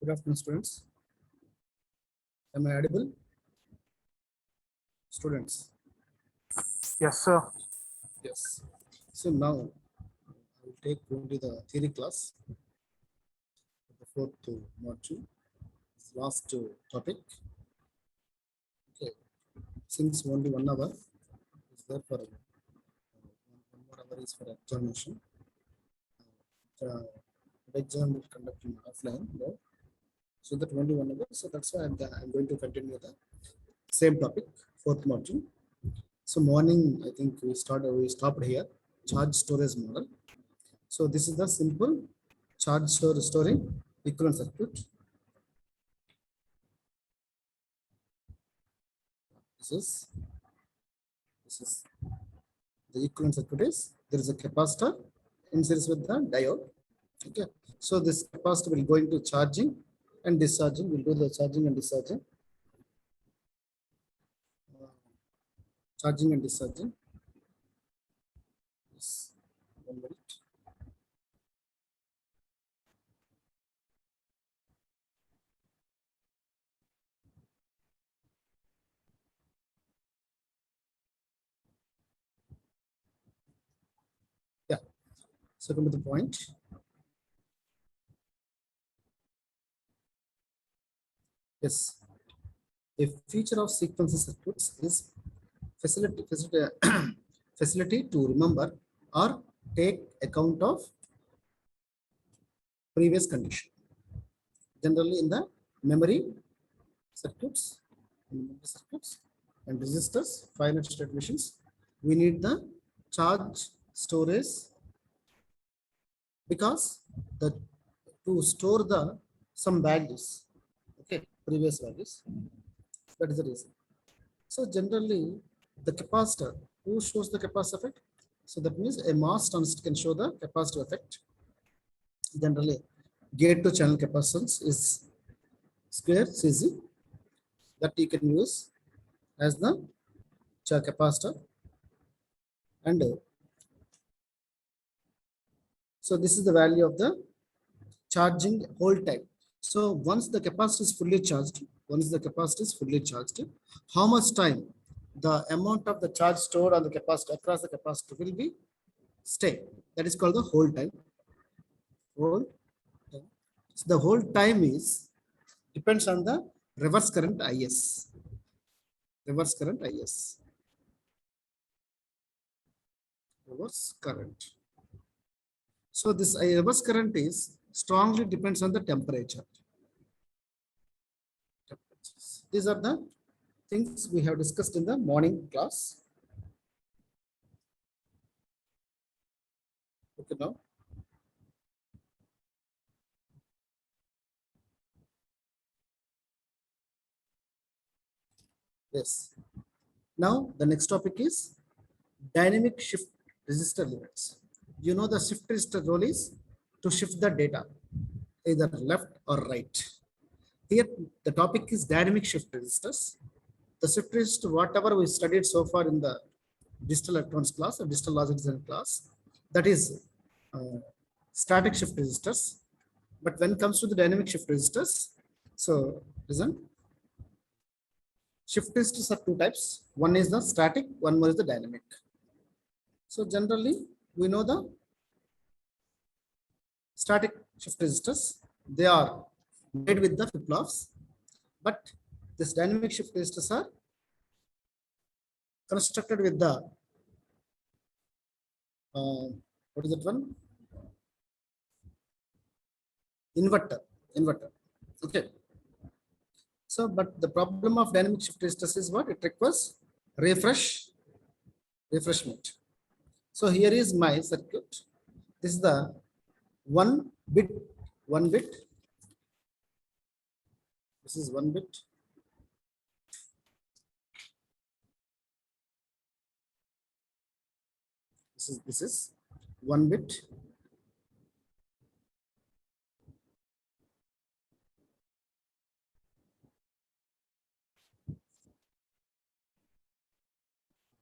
Good afternoon, students. Am I audible? Students. Yes, sir. Yes. So now I will take only the theory class, the fourth module, last topic. Okay. Since only 1 hour is there for one more hour is for examination. The exam will conduct in offline. No? So that only 1 hour. So that's why I'm going to continue the same topic, fourth module. So morning, I think we stopped here, charge storage model. So this is the simple charge storing equivalent circuit. This is the equivalent circuit is there is a capacitor in series with the diode. Okay, so this capacitor will go into charging and discharging. We'll do the charging and discharging. Charging and discharging. Yes. 1 minute. Yeah. So come to the point. Yes. A feature of sequential circuits is facility to remember or take account of previous condition. Generally in the memory circuits, and resistors, finite state machines, we need the charge storage because the to store the some values, okay, previous values. That is the reason. So generally, the capacitor, who shows the capacitor effect? So that means a MOS transistor can show the capacitor effect. Generally, gate to channel capacitance is square CZ that you can use as the capacitor. And so this is the value of the charging hold time. So once the capacitor is fully charged, how much time the amount of the charge stored on the capacitor across the capacitor will be stay. That is called the hold time. Hold time. So the hold time is depends on the reverse current IS. Reverse current IS. Reverse current. So this reverse current is strongly depends on the temperature. These are the things we have discussed in the morning class. Okay, now. Yes. Now the next topic is dynamic shift resistor limits. You know the shift resistor role is to shift the data either left or right. Here the topic is dynamic shift resistors. The shift resistor, whatever we studied so far in the digital electronics class or digital logic design class, that is static shift resistors. But when it comes to the dynamic shift resistors, so listen, shift resistors are two types. One is the static, one more is the dynamic. So generally, we know the static shift resistors, they are made with the flip-flops, but this dynamic shift resistors are constructed with the what is that one? Inverter. Okay. So, but the problem of dynamic shift resistors is what? It requires refreshment. So here is my circuit. This is the one bit. This is 1 bit. This is 1 bit.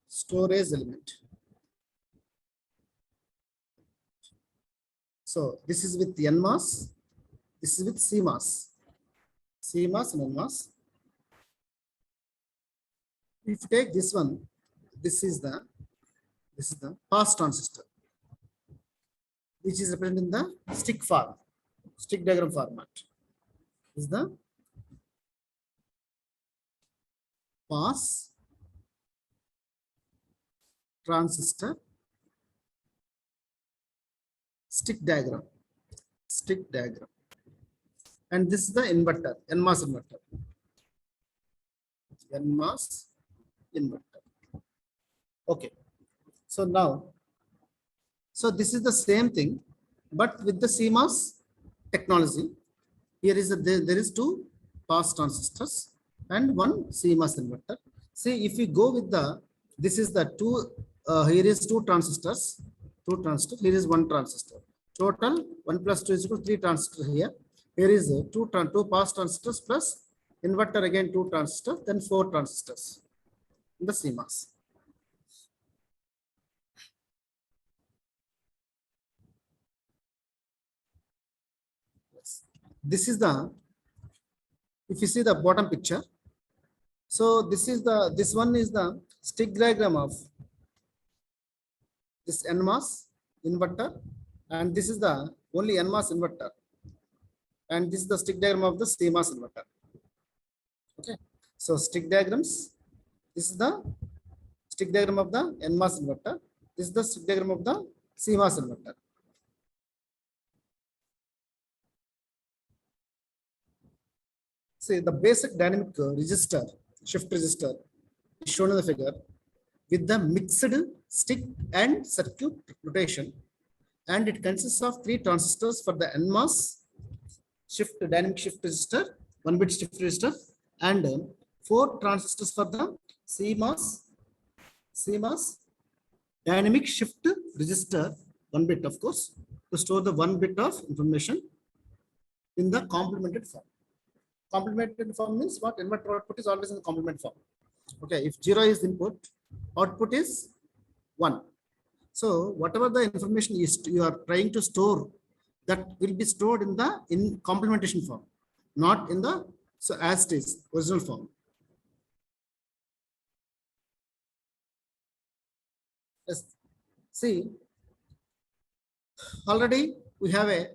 Storage element. So this is with NMOS, this is with CMOS. CMOS and NMOS. If you take this one, this is the pass transistor, which is represented in the stick diagram format. This is the pass transistor stick diagram, and this is the inverter, NMOS inverter. Okay, so now, so this is the same thing, but with the CMOS technology. Here is there is two pass transistors and one CMOS inverter. See, if we go with the, this is the two, here is two transistors, here is one transistor. Total 1 plus 2 is equal to 3 transistors here. Here is two pass transistors plus inverter again 2 transistors, then 4 transistors in the CMOS. This is the, if you see the bottom picture, so this one is the stick diagram of this NMOS inverter, and this is the only NMOS inverter, and this is the stick diagram of the CMOS inverter. Okay, so stick diagrams. This is the stick diagram of the NMOS inverter. This is the stick diagram of the CMOS inverter. See, the basic dynamic resistor, shift resistor, is shown in the figure with the mixed stick and circuit rotation, and it consists of 3 transistors for the NMOS dynamic shift resistor, 1-bit shift resistor, and 4 transistors for the CMOS dynamic shift resistor, 1-bit, of course, to store the 1 bit of information in the complemented form. Complemented form means what? Inverter output is always in the complement form. Okay, if 0 is input, output is 1. So whatever the information is you are trying to store, that will be stored in the complementation form, not in the as it is original form. Yes. See, already we have a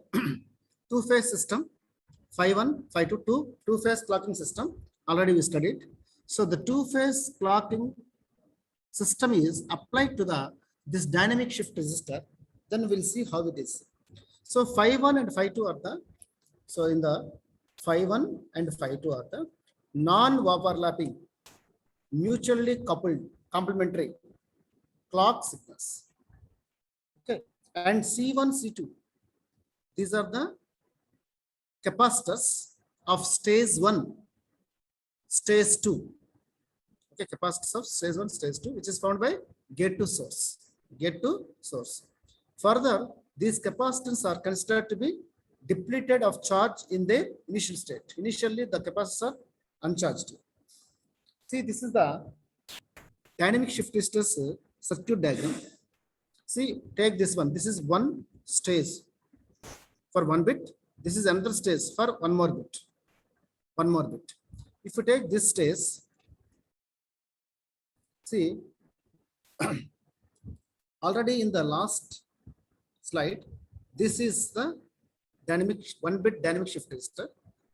2-phase system, phi 1, phi 2, 2-phase clocking system. Already we studied. So the 2-phase clocking system is applied to this dynamic shift resistor. Then we'll see how it is. So phi 1 and phi 2 are the, so in the phi 1 and phi 2 are the non-overlapping, mutually coupled, complementary clock signals. Okay, and C1, C2, these are the capacitors of stage 1, stage 2. Okay, capacitors of stage 1, stage 2, which is found by gate to source. Further, these capacitors are considered to be depleted of charge in their initial state. Initially, the capacitors are uncharged. See, this is the dynamic shift resistor circuit diagram. See, take this one. This is one stage for 1 bit. This is another stage for 1 more bit. If you take this stage, see, already in the last slide, this is the dynamic 1-bit dynamic shift resistor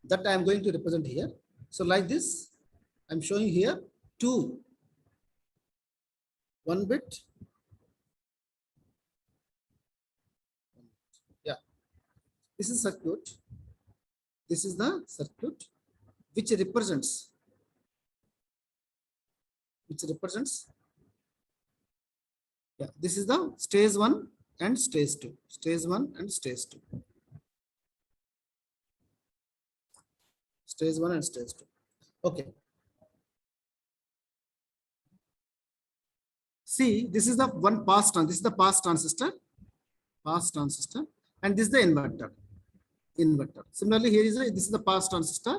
that I am going to represent here. So like this, I'm showing here 2 1-bit. Yeah, this is circuit. This is the circuit which represents yeah, this is the stage 1 and stage 2. Stage 1 and stage 2. Stage 1 and stage 2. Okay. See, this is the one pass transistor. This is the pass transistor, and this is the inverter. Similarly, here is this is the pass transistor,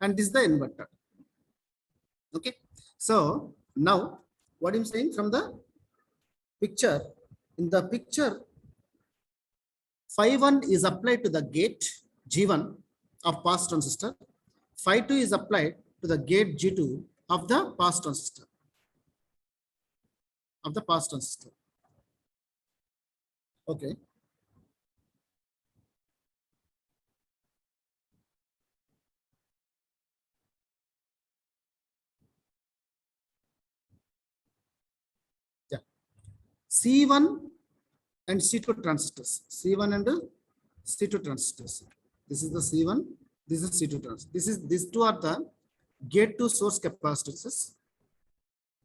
and this is the inverter. Okay. So now, what I'm saying from the picture, in the picture, phi 1 is applied to the gate G1 of pass transistor, phi 2 is applied to the gate G2 of the pass transistor. Okay. Yeah. C1 and C2 transistors. C1 and C2 transistors. This is the C1. This is C2 transistor. These two are the gate to source capacitances.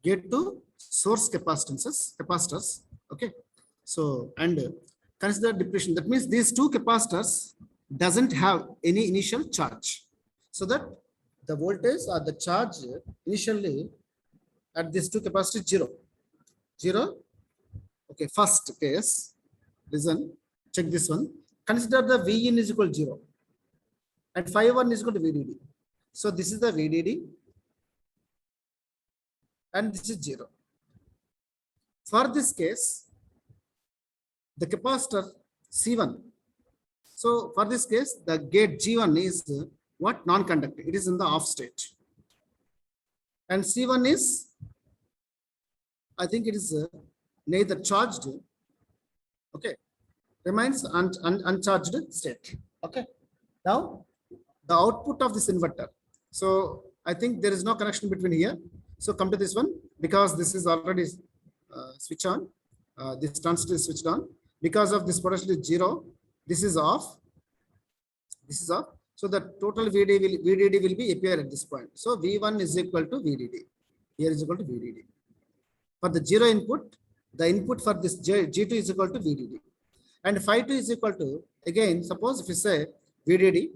Gate to source capacitors. Okay. So, and consider depletion. That means these two capacitors doesn't have any initial charge. So that the voltage or the charge initially at these two capacitors zero. Zero. Okay, first case, listen, check this one. Consider the V in is equal to 0 and phi 1 is equal to VDD. So this is the VDD and this is 0. For this case, the capacitor C1. So for this case, the gate G1 is what? Non-conducting. It is in the off state. And C1 is, I think it is neither charged, okay, remains uncharged state. Okay. Now, the output of this inverter. So I think there is no connection between here. So come to this one, because this is already switch on. This transistor is switched on. Because of this potential is 0, this is off. This is off. So the total VDD will be appear at this point. So V1 is equal to VDD. Here is equal to VDD. For the 0 input, the input for this G2 is equal to VDD. And phi 2 is equal to, again, suppose if you say VDD,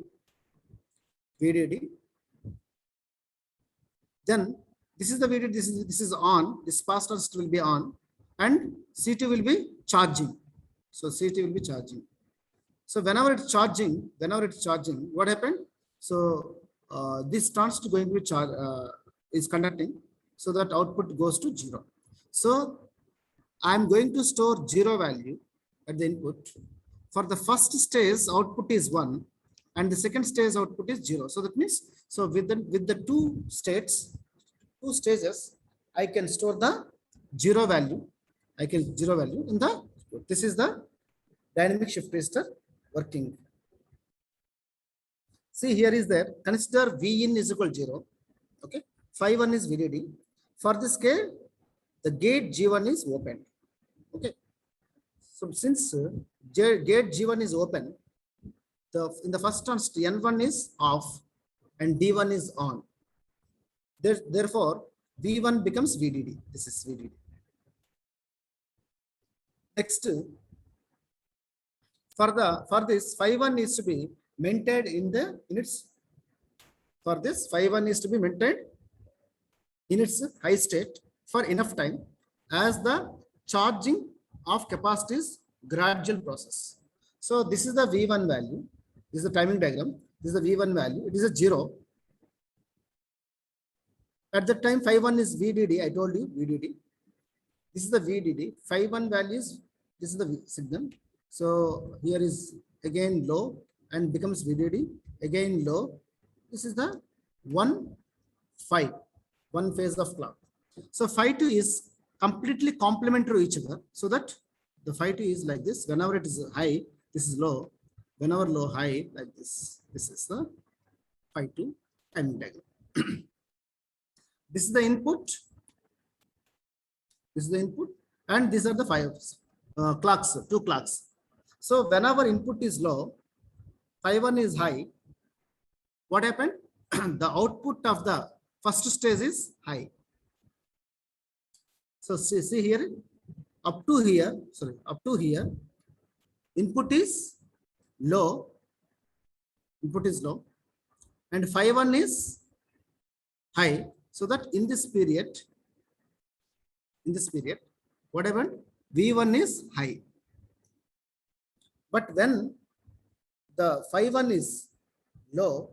then this is the VDD, this is on, this pass transistor will be on, and C2 will be charging. So C2 will be charging. So whenever it's charging, what happened? So this transistor going to be charge is conducting, so that output goes to 0. So I'm going to store 0 value at the input. For the first stage, output is 1, and the second stage output is 0. So that means, so with the two stages, I can store the 0 value. I can 0 value in the. This is the dynamic shift resistor working. See, here is there. Consider V in is equal to 0. Okay. Phi 1 is VDD. For this case, the gate G1 is open. Okay. So since gate G1 is open, in the first transistor N1 is off and D1 is on. Therefore, V1 becomes VDD. This is VDD. Next, for this phi 1 is to be maintained in its. For this phi 1 is to be maintained in its high state for enough time, as the charging of capacitor is gradual process. So this is the V1 value. This is the timing diagram. This is the V1 value. It is a 0. At that time, phi 1 is VDD. I told you VDD. This is the VDD. Phi 1 value is, this is the signal. So here is again low and becomes VDD. Again low. This is the one phase of clock. So phi 2 is completely complementary to each other. So that the phi 2 is like this. Whenever it is high, this is low. Whenever low, high, like this. This is the phi 2 timing diagram. This is the input. This is the input. And these are the clocks, 2 clocks. So whenever input is low, phi 1 is high. What happened? The output of the first stage is high. So see here, up to here, input is low. And phi 1 is high. So that in this period, what happened? V1 is high. But when the phi 1 is low,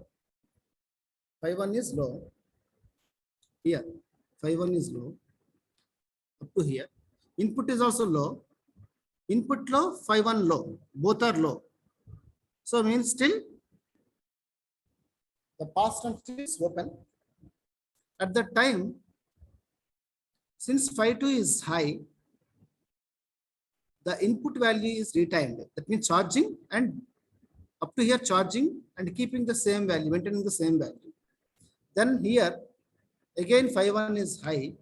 here, phi 1 is low, up to here. Input is also low. Input low, phi 1 low. Both are low. So means still the pass transistor is open. At that time, since phi2 is high, the input value is retimed. That means charging and up to here charging and keeping the same value, maintaining the same value. Then here again phi1 is high.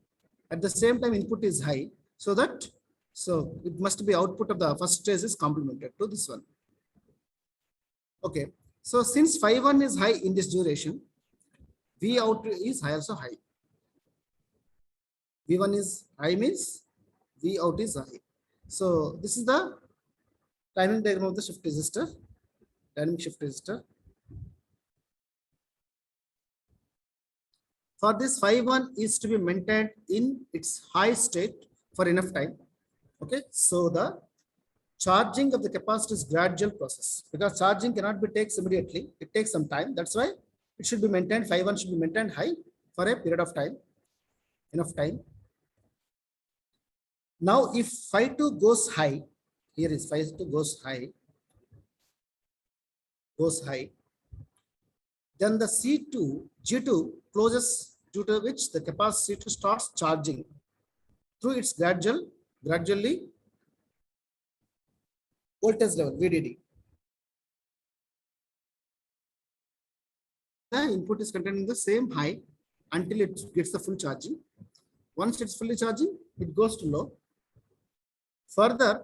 At the same time input is high. So it must be output of the first stage is complemented to this one. Okay. So since phi1 is high in this duration, V out is high also high. V1 is high means V out is high. So this is the timing diagram of the shift resistor, dynamic shift resistor. For this phi1 is to be maintained in its high state for enough time. Okay, so the charging of the capacitor is gradual process because charging cannot be taken immediately. It takes some time. That's why it should be maintained. Phi1 should be maintained high for a period of time, enough time. Now, if phi2 goes high, here is phi2 goes high, then the G2 closes, due to which the capacitor C2 starts charging through its gradually voltage level, VDD. The input is contained in the same high until it gets the full charging. Once it's fully charging, it goes to low. Further,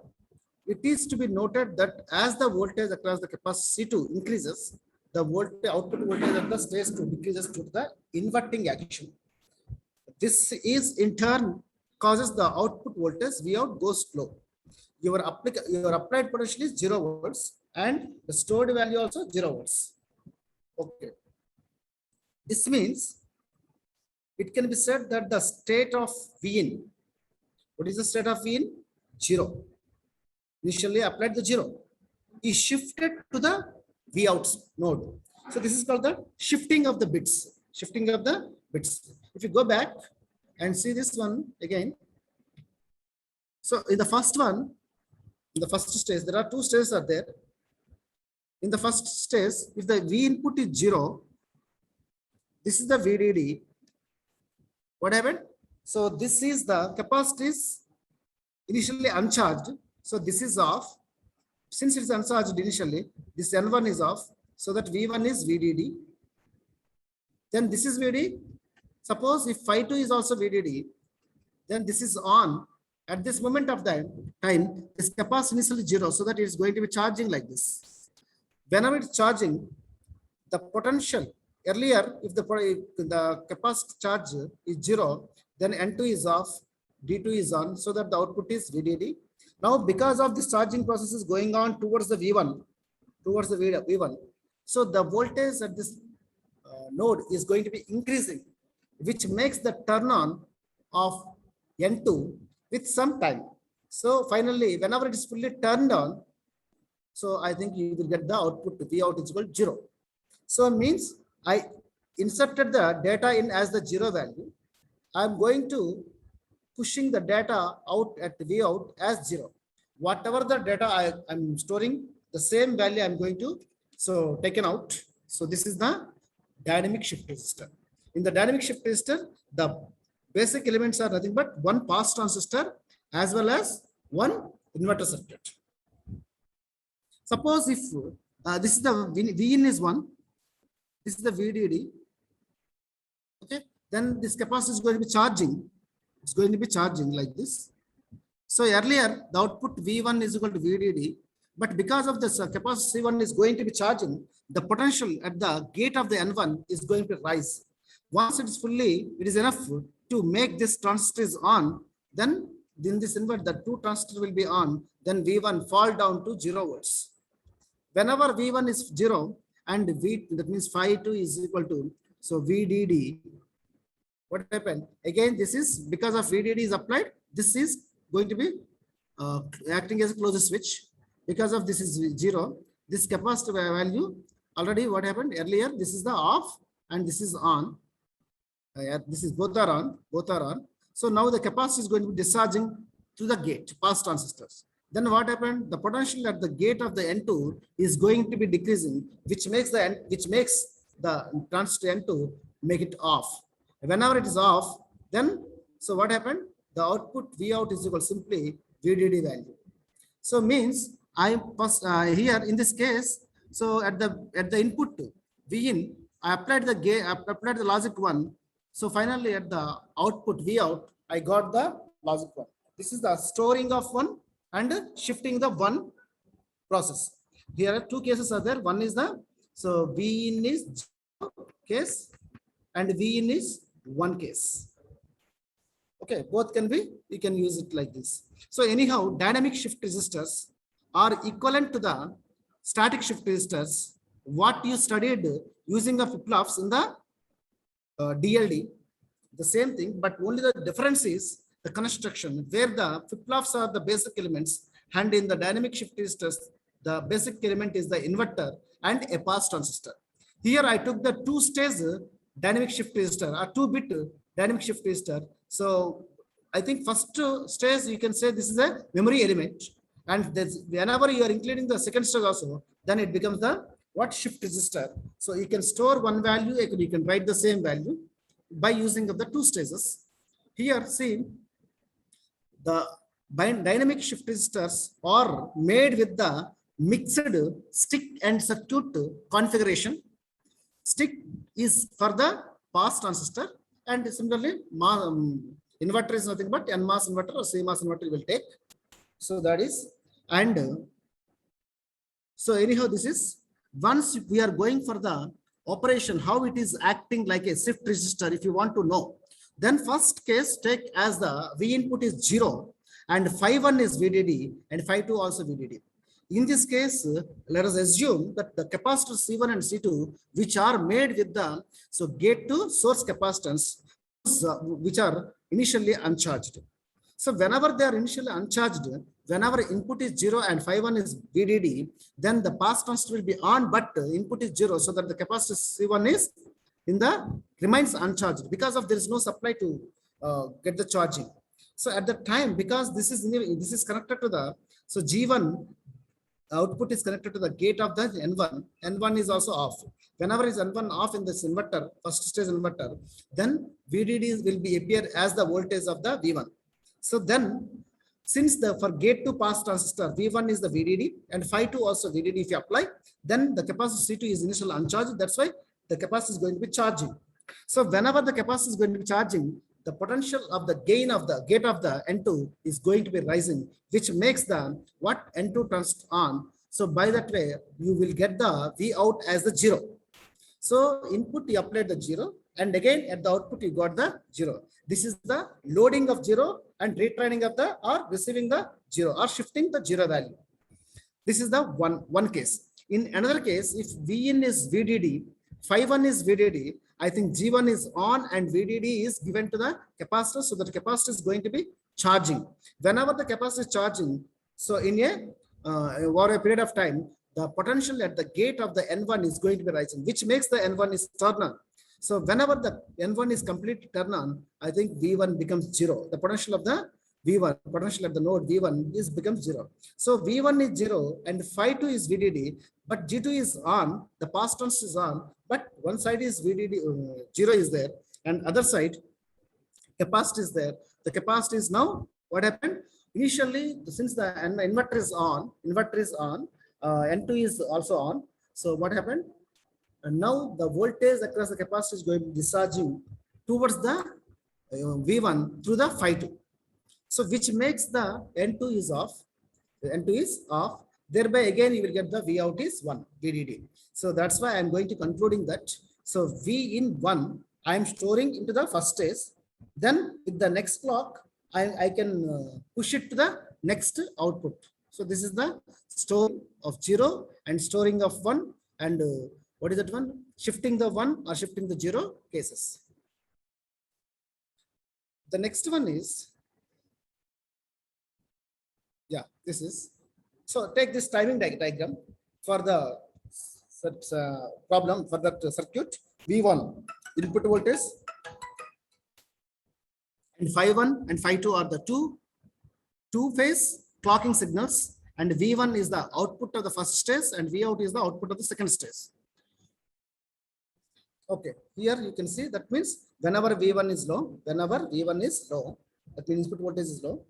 it is to be noted that as the voltage across the capacitor C2 increases, the output voltage at the stage 2 decreases due to the inverting action. This is in turn causes the output voltage V out goes low. Your applied potential is 0 volts and the stored value also 0 volts. Okay. This means it can be said that the state of V in, what is the state of V in? 0. Initially applied the 0 is shifted to the V out node. So this is called the shifting of the bits. If you go back and see this one again. So in the first one, in the first stage, there are two stages are there. In the first stage, if the V input is 0, this is the VDD. What happened? So this is the capacitor is initially uncharged. So this is off. Since it's uncharged initially, this N1 is off. So that V1 is VDD. Then this is VDD. Suppose if phi2 is also VDD, then this is on. At this moment of the time, this capacitor initially 0, so that it is going to be charging like this. Whenever it's charging, the potential earlier, if the capacitor charge is 0, then N2 is off, D2 is on, so that the output is VDD. Now, because of this charging process is going on towards the V1, so the voltage at this node is going to be increasing, which makes the turn on of N2 with some time. So finally, whenever it is fully turned on, so I think you will get the output to V out is equal to 0. So means I inserted the data in as the 0 value. I'm going to pushing the data out at V out as 0. Whatever the data I'm storing, the same value I'm going to taken out. So this is the dynamic shift resistor. In the dynamic shift resistor, the basic elements are nothing but one pass transistor as well as one inverter circuit. Suppose if this is the V in is 1, this is the VDD. Okay, then this capacitor is going to be charging. It's going to be charging like this. So earlier the output V1 is equal to VDD, but because of this capacitor C1 is going to be charging, the potential at the gate of the N1 is going to rise. Once it is fully, it is enough to make this transistor is on, then in this inverter, the two transistors will be on, then V1 fall down to 0 volts. Whenever V1 is 0 and V, that means phi2 is equal to, so VDD, what happened? Again, this is because of VDD is applied, this is going to be acting as a closed switch. Because of this is 0, this capacitor value already what happened earlier, this is the off and this is on. This is both are on. So now the capacitor is going to be discharging to the gate, pass transistors. Then what happened? The potential at the gate of the N2 is going to be decreasing, which makes the transistor N2, make it off. Whenever it is off, then so what happened? The output V out is equal simply VDD value. So means I first here in this case, so at the input V in, I applied the gate, applied the logic 1. So finally at the output V out, I got the logic 1. This is the storing of 1 and shifting the 1 process. Here are two cases are there. One is the so V in is 0 case and V in is 1 case. Okay, both can be, you can use it like this. So anyhow, dynamic shift resistors are equivalent to the static shift resistors, what you studied using the flip-flops in the DLD, the same thing, but only the difference is the construction, where the flip-flops are the basic elements, and in the dynamic shift resistors, the basic element is the inverter and a pass transistor. Here I took the two-stage dynamic shift resistor or 2-bit dynamic shift resistor. So I think first stage you can say this is a memory element, and whenever you are including the second stage also, then it becomes the what shift resistor. So you can store one value, you can write the same value by using of the two stages. Here see the dynamic shift resistors are made with the mixed stick and circuit configuration. Stick is for the pass transistor, and similarly inverter is nothing but NMOS inverter or CMOS inverter will take. So that is, and so anyhow this is, once we are going for the operation, how it is acting like a shift resistor, if you want to know, then first case take as the V input is 0 and phi 1 is VDD and phi 2 also VDD. In this case, let us assume that the capacitors C1 and C2, which are made with the gate to source capacitance, which are initially uncharged. So whenever they are initially uncharged, whenever input is 0 and phi 1 is VDD, then the pass transistor will be on, but input is 0, so that the capacitor C1 is remains uncharged because of there is no supply to get the charging. So at the time, because this is connected to the G1 output is connected to the gate of the N1 is also off. Whenever is N1 off in this inverter, first stage inverter, then VDD will be appear as the voltage of the V1. So then, since for gate to pass transistor, V1 is the VDD and phi 2 also VDD if you apply, then the capacitor C2 is initially uncharged. That's why the capacitor is going to be charging. So whenever the capacitor is going to be charging, the potential of the gain of the gate of the N2 is going to be rising, which makes the N2 turns on. So by that way, you will get the V out as the 0. So input you applied the 0, and again at the output you got the 0. This is the loading of 0 and retraining of the or receiving the 0 or shifting the 0 value. This is the one case. In another case, if V in is VDD, phi 1 is VDD, I think G1 is on and VDD is given to the capacitor, so that the capacitor is going to be charging. Whenever the capacitor is charging, so in over a period of time, the potential at the gate of the N1 is going to be rising, which makes the N1 is turn on. So whenever the N1 is completely turned on, I think V1 becomes 0. The potential of the V1, potential at the node V1 is becomes 0. So V1 is 0 and phi 2 is VDD, but G2 is on, the pass transistor is on, but one side is VDD, 0 is there, and other side capacitor is there. The capacitor is now, what happened? Initially, since the inverter is on, N2 is also on. So what happened? And now the voltage across the capacitor is going to be discharging towards the V1 through the phi 2. So which makes the N2 is off. The N2 is off. Thereby again you will get the V out is 1 VDD. So that's why I'm going to concluding that. So V in 1 I am storing into the first stage. Then with the next clock I can push it to the next output. So this is the store of 0 and storing of 1, and what is that one? Shifting the 1 or shifting the 0 cases. The next one is, this is, so take this timing diagram for the problem for that circuit. V1 input voltage and phi 1 and phi 2 are the two phase clocking signals, and V1 is the output of the first stage and V out is the output of the second stage. Okay, here you can see that means whenever V1 is low, that means input voltage is low.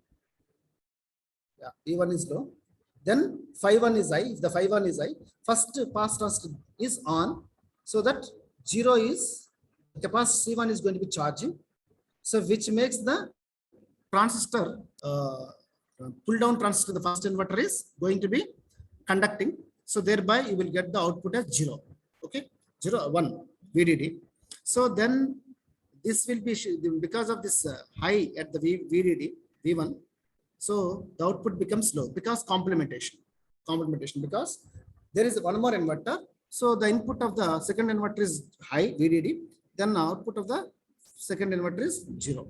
Yeah, V1 is low. Then phi 1 is high. If the phi 1 is high, first pass transistor is on, so that 0 is capacitor C1 is going to be charging. So which makes the transistor pull down transistor, the first inverter is going to be conducting. So thereby you will get the output as 0. Okay, 0, 1 VDD. So then this will be because of this high at the VDD V1. So the output becomes low because complementation because there is one more inverter. So the input of the second inverter is high VDD, then output of the second inverter is 0.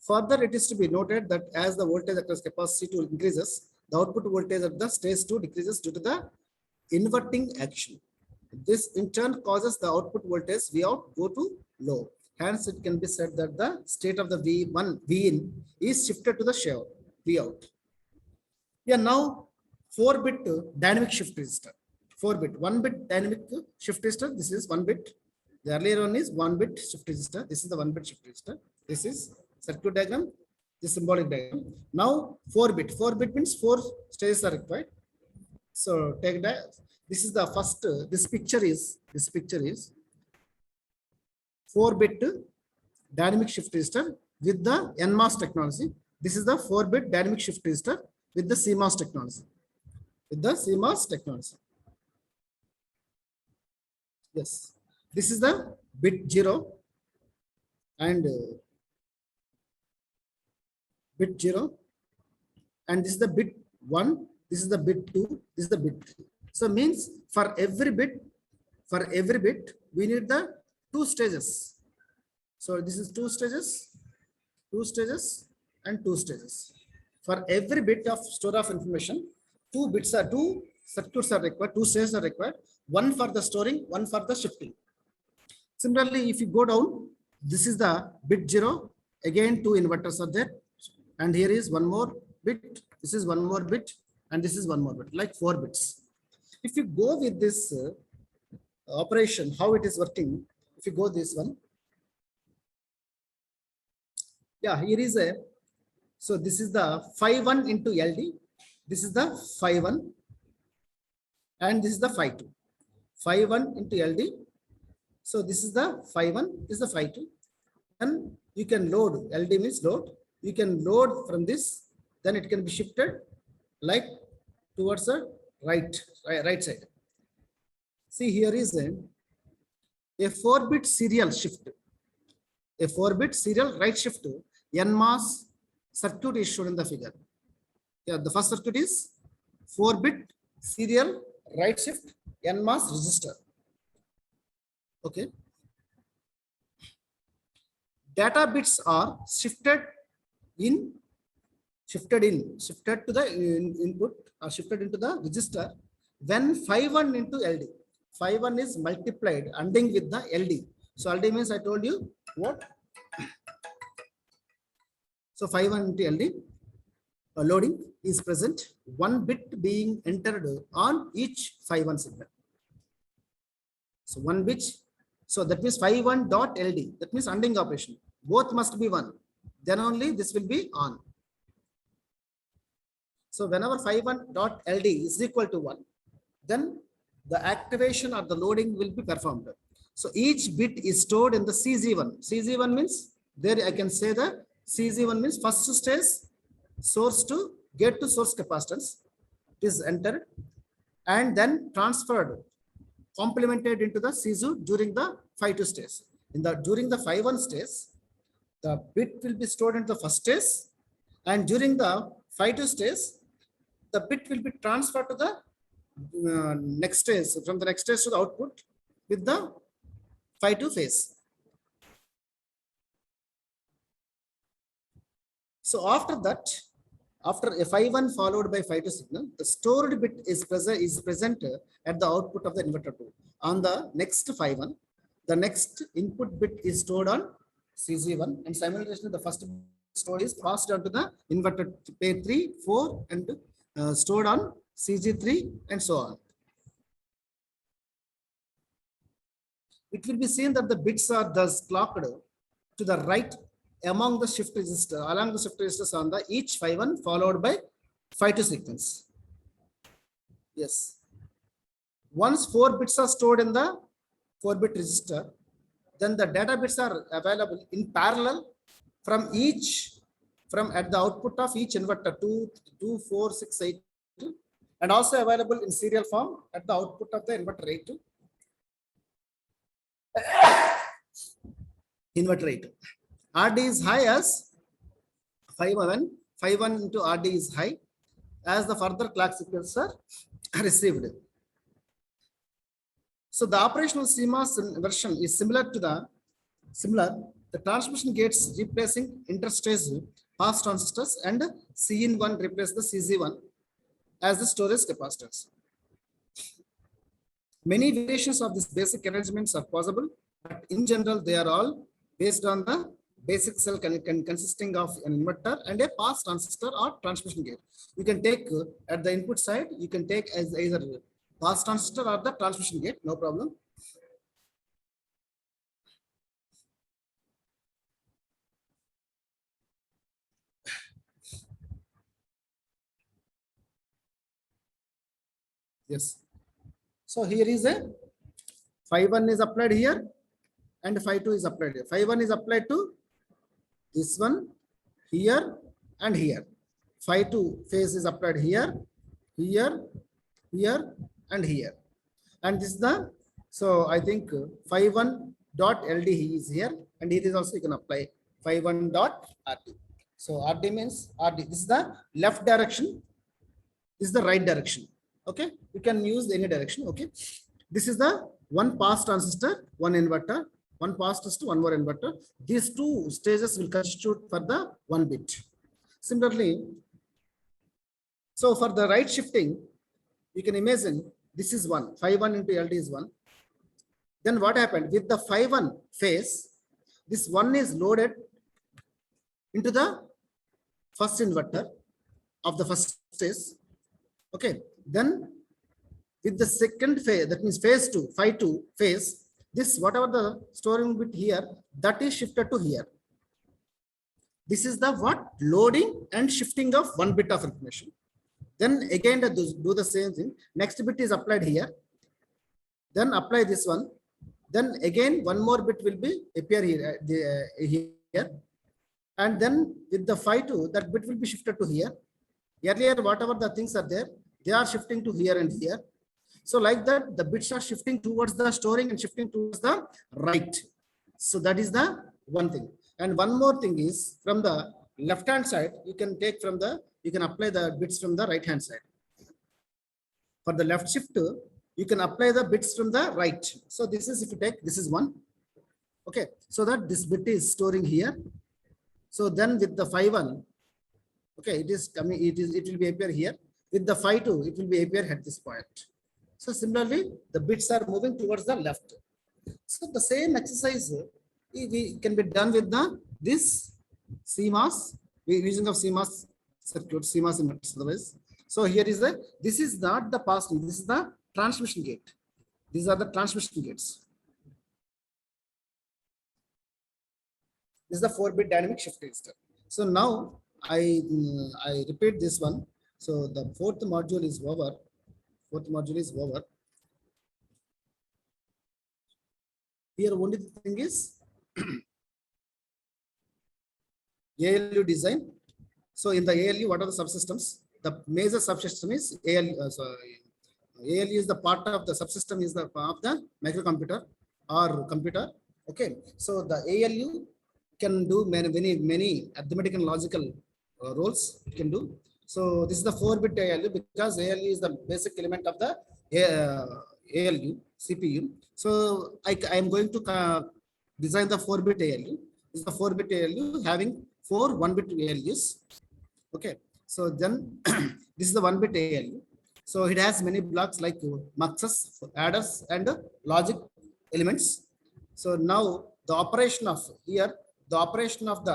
Further, it is to be noted that as the voltage across capacitor 2 increases, the output voltage at the stage 2 decreases due to the inverting action. This in turn causes the output voltage V out go to low. Hence, it can be said that the state of the V1 V in is shifted to the V out. Yeah, now 4-bit dynamic shift register. 4-bit, 1-bit dynamic shift register. This is 1 bit. The earlier one is 1-bit shift register. This is the 1-bit shift register. This is circuit diagram, the symbolic diagram. Now 4-bit. 4-bit means 4 stages are required. So take that. This is the first. This picture is 4-bit dynamic shift register with the NMOS technology. This is the 4-bit dynamic shift register with the CMOS technology. Yes, this is the bit 0 and bit 0, and this is the bit 1. This is the bit 2. This is the bit 3. So means for every bit, we need the 2 stages. So this is 2 stages, and 2 stages. For every bit of store of information, 2 circuits are required, 2 stages are required, one for the storing, one for the shifting. Similarly, if you go down, this is the bit 0, again 2 inverters are there, and here is one more bit, this is one more bit, and this is one more bit, like 4 bits. If you go with this operation, how it is working, if you go this one, yeah, here is a, so this is the phi 1 into LD, this is the phi 1, and this is the phi 2. Phi 1 into LD, so this is the phi 1, this is the phi 2, and you can load, LD means load, you can load from this, then it can be shifted like towards the right side. See, here is a 4-bit serial shift, a 4-bit serial right shift to NMOS circuit is shown in the figure. Yeah, the first circuit is 4-bit serial right shift NMOS resistor. Okay. Data bits are shifted to the input or shifted into the register when phi 1 into LD. Phi 1 is multiplied ending with the LD. So LD means I told you what? So phi 1 into LD loading is present, 1 bit being entered on each phi 1 signal. So 1 bit. So that means phi 1 dot LD. That means ending operation. Both must be 1. Then only this will be on. So whenever phi 1 dot LD is equal to 1, then the activation or the loading will be performed. So each bit is stored in the CZ1. CZ1 means, there I can say the CZ1 means first stage source to get to source capacitance is entered and then transferred, complemented into the CZ during the phi 2 stage. During the phi 1 stage, the bit will be stored in the first stage, and during the phi 2 stage, the bit will be transferred to the next stage, from the next stage to the output with the phi 2 phase. So after that, after a phi 1 followed by phi 2 signal, the stored bit is present at the output of the inverter 2. On the next phi 1, the next input bit is stored on CZ1, and simultaneously the first stored is passed on to the inverter pair 3, 4, and stored on CG3 and so on. it will be seen that the bits are thus clocked to the right among the shift register, along the shift registers on the each 5-1 followed by 5-2 sequence. Yes. Once 4 bits are stored in the 4-bit register, then the data bits are available in parallel from at the output of each inverter 2, 4, 6, 8, and also available in serial form at the output of the inverter 8. Inverter 8. RD is high as 5-1. 5-1 into RD is high as the further clock signals are received. So the operational CMOS inversion is similar. The transmission gates replacing interstage pass transistors and CN1 replace the CZ1 as the storage capacitors. Many variations of these basic arrangements are possible, but in general, they are all based on the basic cell consisting of an inverter and a pass transistor or transmission gate. You can take at the input side, you can take as either pass transistor or the transmission gate, no problem. Yes. So here is a 5-1 is applied here and 5-2 is applied here. 5-1 is applied to this one here and here. 5-2 phase is applied here, here, here, and here. And this is the, so I think 5-1.LD is here, and here is also you can apply 5-1.RD. So RD means RD. This is the left direction. This is the right direction. Okay, you can use any direction. Okay, this is the one pass transistor, one inverter, one pass transistor, one more inverter. These two stages will constitute for the 1 bit. Similarly, so for the right shifting, you can imagine this is 1, 5-1 into LD is 1. Then what happened with the 5-1 phase? This 1 is loaded into the first inverter of the first phase. Okay, then with the second phase, that means phase 2, 5-2 phase, this whatever the storing bit here, that is shifted to here. This is the what? Loading and shifting of 1 bit of information. Then again do the same thing. Next bit is applied here. Then apply this one. Then again one more bit will be appear here, here. And then with the 5-2, that bit will be shifted to here. Earlier, whatever the things are there, they are shifting to here and here. So like that, the bits are shifting towards the storing and shifting towards the right. So that is the one thing. And one more thing is from the left hand side, you can take from the, you can apply the bits from the right hand side. For the left shift, you can apply the bits from the right. So this is, if you take, this is 1. Okay, so that this bit is storing here. So then with the 5-1, okay, it is coming, it will be appear here. With the 5-2, it will be appear at this point. So similarly, the bits are moving towards the left. So the same exercise we can be done with the this CMOS, using of CMOS circuit, CMOS inverters otherwise. So here is the, this is not the pass, this is the transmission gate. These are the transmission gates. This is the 4-bit dynamic shift register. So now I repeat this one. So the fourth module is over. Here only the thing is ALU design. So in the ALU, what are the subsystems? The major subsystem is ALU. ALU is the part of the subsystem is the of the microcomputer or computer. Okay. So the ALU can do many arithmetic and logical roles it can do. So this is the 4-bit ALU because ALU is the basic element of the ALU CPU. So I am going to design the 4-bit ALU. This is the 4-bit ALU having 4 1-bit ALUs. Okay. So then this is the 1-bit ALU. So it has many blocks like muxes, adders, and logic elements. So now the operation of here, the operation of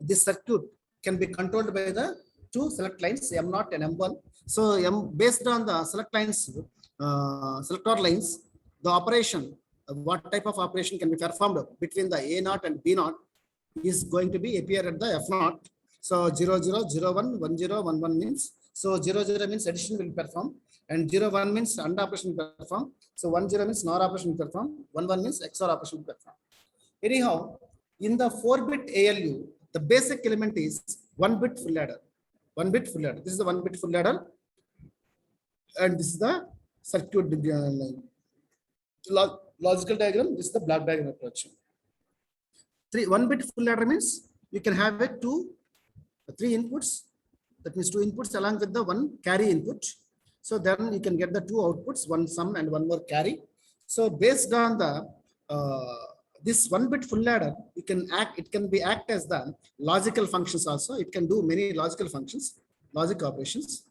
this circuit can be controlled by the 2 select lines M0 and M1. So based on the select lines, selector lines, the operation, what type of operation can be performed between the A naught and B naught is going to be appear at the F naught. So 0, 0, 0, 1, 1, 0, 1, 1 means, so 0, 0 means addition will perform, and 0, 1 means AND operation will perform. So 1, 0 means NOR operation will perform, 1, 1 means XOR operation will perform. Anyhow, in the 4-bit ALU, the basic element is 1-bit full adder. 1-bit full adder. This is the 1-bit full adder, and this is the circuit logical diagram. This is the block diagram approach. 1-bit full adder means you can have a 3 inputs. That means 2 inputs along with the 1 carry input. So then you can get the 2 outputs, 1 sum and 1 more carry. So based on the this 1-bit full adder, it can be act as the logical functions also. It can do many logical functions, logic operations.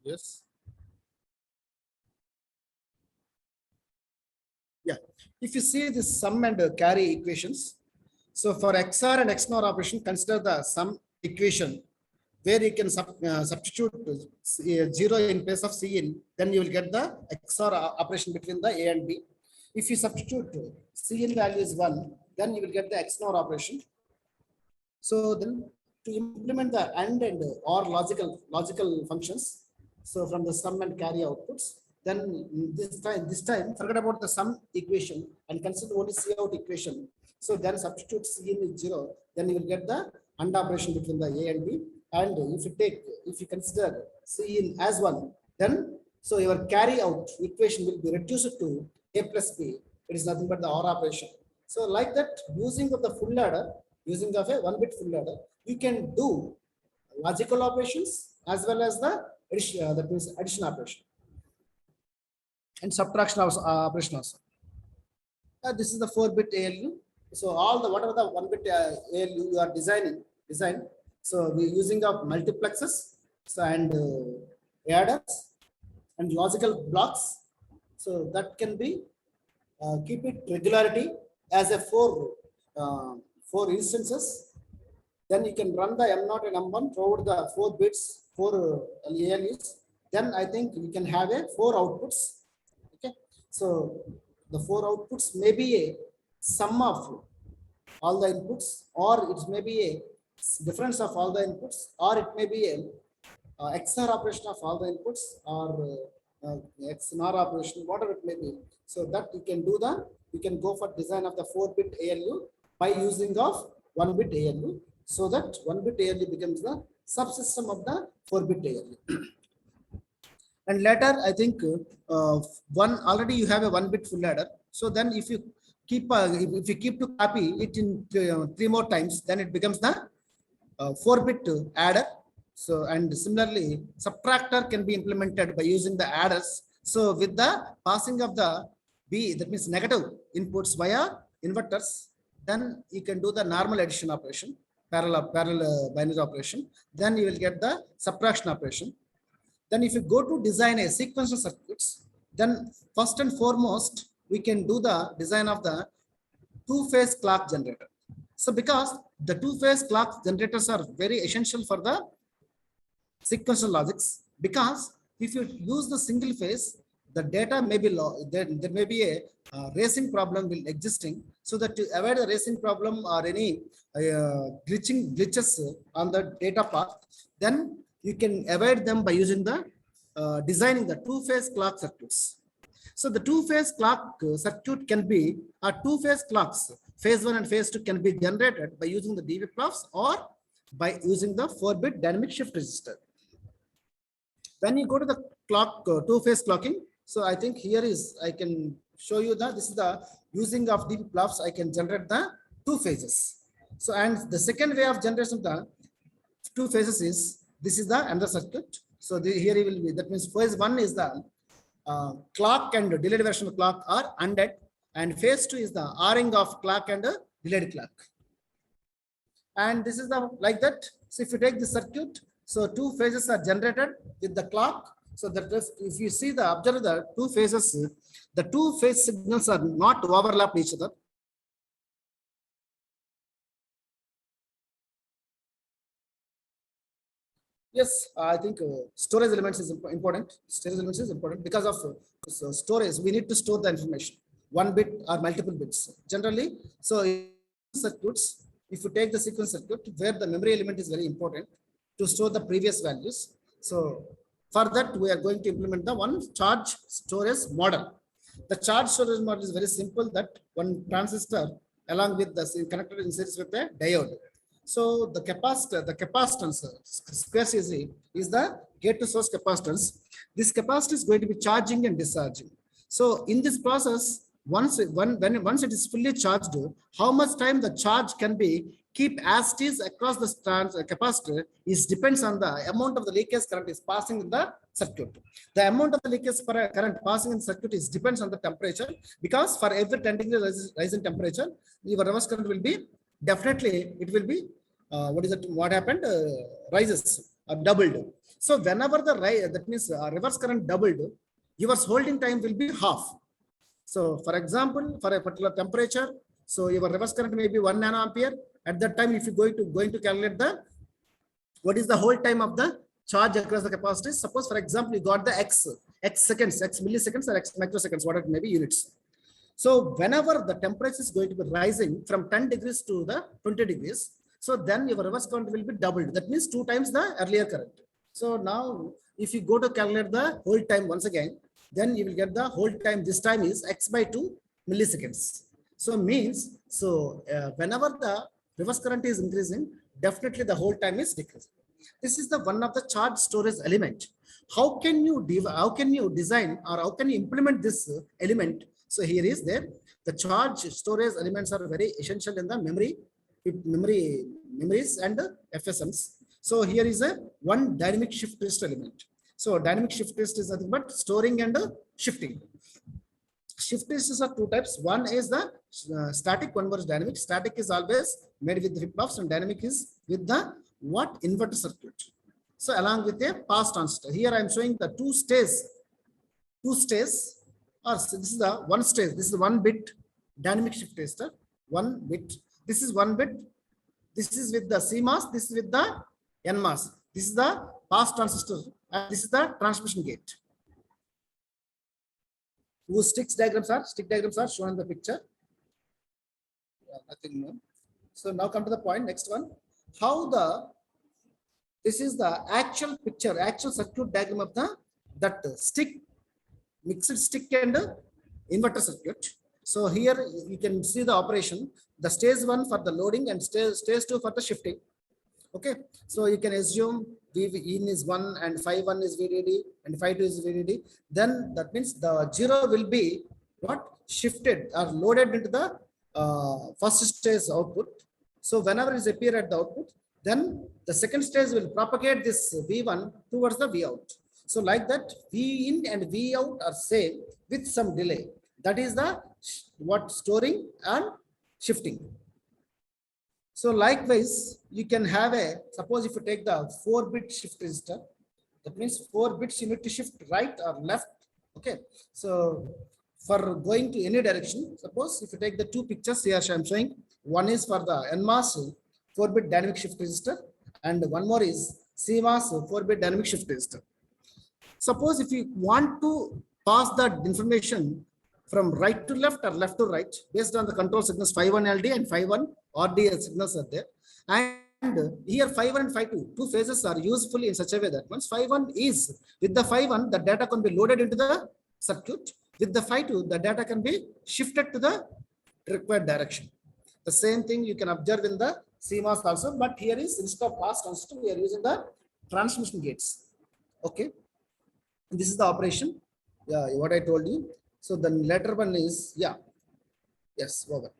Yes. Yeah. If you see this sum and carry equations, so for XOR and XNOR operation, consider the sum equation where you can substitute 0 in place of Cin, then you will get the XOR operation between the A and B. If you substitute Cin value is 1, then you will get the XNOR operation. So then to implement the AND and OR logical functions, so from the sum and carry outputs, then this time forget about the sum equation and consider only Cout equation. So then substitute Cin is 0, then you will get the AND operation between the A and B. And if you consider Cin as 1, then so your carry out equation will be reduced to A plus B. It is nothing but the OR operation. So like that, using of the full adder, using of a 1-bit full adder, you can do logical operations as well as the addition, that means addition operation and subtraction operation also. This is the 4-bit ALU. So all the whatever the 1-bit ALU you are design. So we're using of multiplexes and adders and logical blocks. So that can be keep it regularity as a 4 instances. Then you can run the M0 and M1 throughout the 4 bits, 4 ALUs. Then I think you can have a 4 outputs. Okay, so the 4 outputs may be a sum of all the inputs, or it may be a difference of all the inputs, or it may be a XOR operation of all the inputs, or XNOR operation, whatever it may be. So that you can go for design of the 4-bit ALU by using of 1-bit ALU, so that 1-bit ALU becomes the subsystem of the 4-bit ALU. And later, I think already you have a 1-bit full adder. So then if you keep to copy it in 3 more times, then it becomes the 4-bit adder. So and similarly, subtractor can be implemented by using the adders. So with the passing of the B, that means negative inputs via inverters, then you can do the normal addition operation, parallel binary operation. Then you will get the subtraction operation. Then if you go to design a sequential circuits, then first and foremost, we can do the design of the 2-phase clock generator. So because the 2-phase clock generators are very essential for the sequential logics, because if you use the single phase, the data may be low, there may be a racing problem will existing. So that to avoid a racing problem or any glitches on the data path, then you can avoid them by using the designing the 2-phase clock circuits. So the 2-phase clock circuit can be 2-phase clocks. Phase 1 and phase 2 can be generated by using the DB clocks or by using the 4-bit dynamic shift register. When you go to the clock 2-phase clocking, so I think here is I can show you that this is the using of DB clocks. I can generate the 2 phases. So and the second way of generation of the 2 phases is this is the another circuit. So here it will be, that means phase 1 is the clock and delayed version of clock are ANDed, and phase 2 is the ORing of clock and delayed clock. And this is the like that. So if you take the circuit, so 2 phases are generated with the clock. So that if you see observe the 2 phases, the 2 phase signals are not overlap each other. Yes, I think storage elements is important. Storage elements is important because of storage. We need to store the information, one bit or multiple bits. Generally, so in circuits, if you take the sequence circuit where the memory element is very important to store the previous values. So for that, we are going to implement the one charge storage model. The charge storage model is very simple. That one transistor along with the connected in series with a diode. So the capacitor, the capacitance square CZ is the gate to source capacitance. This capacitor is going to be charging and discharging. So in this process, once it is fully charged, how much time the charge can be keep as it is across the capacitor is depends on the amount of the leakage current is passing in the circuit. The amount of the leakage current passing in the circuit is depends on the temperature, because for every 10 degrees rise in temperature, your reverse current will be definitely it will be what happened rises or doubled. So whenever the that means reverse current doubled, your holding time will be half. So for example, for a particular temperature, so your reverse current may be 1 nanoampere. At that time, if you going to calculate the what is the whole time of the charge across the capacitor. Suppose for example, you got the x seconds, x milliseconds or x microseconds, whatever it may be units. So whenever the temperature is going to be rising from 10 degrees to the 20 degrees, so then your reverse current will be doubled. That means 2 times the earlier current. So now if you go to calculate the whole time once again, then you will get the whole time. This time is x by 2 milliseconds. So means, so whenever the reverse current is increasing, definitely the whole time is decreasing. This is the one of the charge storage element. How can you design or how can you implement this element? So here is there the charge storage elements are very essential in the memories and FSMs. So here is a one dynamic shift register element. So dynamic shift register is nothing but storing and shifting. Shift registers are two types. One is the static, one was dynamic. Static is always made with flip-flops and dynamic is with the what inverter circuit. So along with a pass transistor. Here I am showing the two stages, or this is the one stage. This is one bit dynamic shift register, one bit. This is one bit. This is with the CMOS. This is with the NMOS. This is the pass transistor. And this is the transmission gate. Whose stick diagrams are shown in the picture. Nothing more. So now come to the point. Next one. This is the actual picture, actual circuit diagram of that stick, mixed stick and inverter circuit. So here you can see the operation. The stage 1 for the loading and stage 2 for the shifting. Okay, so you can assume V in is 1 and phi 1 is VDD and phi 2 is VDD. Then that means the 0 will be what shifted or loaded into the first stage output. So whenever it appear at the output, then the second stage will propagate this V1 towards the V out. So like that, V in and V out are same with some delay. That is the what storing and shifting. So likewise, you can have suppose if you take the 4-bit shift register, that means 4 bits you need to shift right or left. Okay. So for going to any direction, suppose if you take the two pictures here, I'm showing, one is for the NMOS 4-bit dynamic shift register and one more is CMOS 4-bit dynamic shift register. Suppose if you want to pass that information from right to left or left to right based on the control signals phi 1 LD and phi 1 RD signals are there. And here phi 1 and phi 2, two phases are useful in such a way that once phi 1 is with the phi 1, the data can be loaded into the circuit. With the phi 2, the data can be shifted to the required direction. The same thing you can observe in the CMOS also, but here is instead of pass transistor, we are using the transmission gates. Okay. And this is the operation. Yeah, what I told you. So the later one is, yeah, yes, over.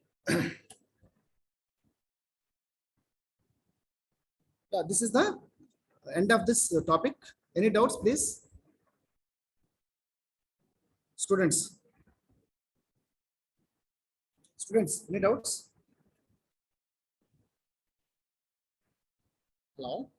Yeah, this is the end of this topic. Any doubts, please? Students, any doubts? Hello?